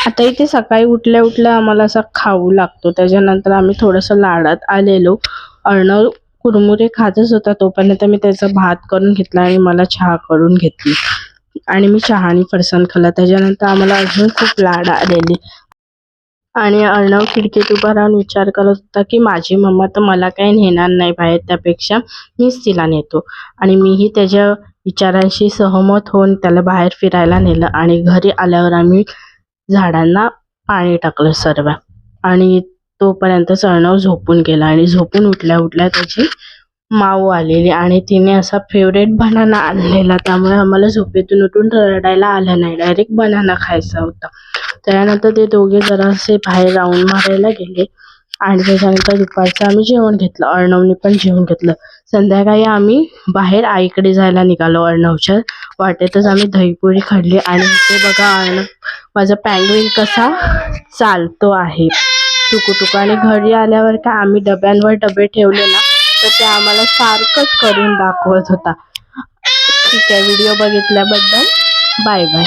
आता इथे सकाळी उठल्या उठल्या आम्हाला असं खाऊ लागतो. त्याच्यानंतर आम्ही थोडंसं लाडात आलेलो. अर्णव कुरमुरे खातच होता तोपर्यंत मी त्याचा भात करून घेतला आणि मला चहा करून घेतली आणि मी चहा आणि फरसाण खाल्ला. त्याच्यानंतर आम्हाला अजून खूप लाड आलेली आणि अर्णव खिडकीत उभा राहून विचार करत होता की माझी मम्मा तर मला काही नेणार नाही बाहेर, त्यापेक्षा मीच तिला नेतो. आणि मीही त्याच्या विचारांशी सहमत होऊन त्याला बाहेर फिरायला नेलं आणि घरी आल्यावर आम्ही झाडांना पाणी टाकलं सर्व. आणि तोपर्यंत अर्णव झोपून गेला आणि झोपून उठल्या उठल्या त्याची माऊ आलेली आणि तिने असा फेवरेट बनाना आणलेला, त्यामुळे आम्हाला झोपेतून उठून रडायला आलं नाही, डायरेक्ट बनाना खायचा होता. त्यानंतर ते दोघे जरासे बाहेर राऊंड मारायला गेले आणि त्याच्यानंतर दुपारचं आम्ही जेवण घेतलं. अर्णवने पण जेवण घेतलं. संध्याकाळी आम्ही बाहेर आईकडे जायला निघालो. अर्णवच्या वाटेतच आम्ही दहीपुरी खाल्ली आणि इथे बघा अर्णव माझा पँग्विन कसा चालतो आहे टुकू आणि घरी आल्यावर काय आम्ही डब्यांवर डबे ठेवले ना, तर ते आम्हाला सारखंच करून दाखवत होता. ठीक आहे, व्हिडिओ बघितल्याबद्दल बाय बाय.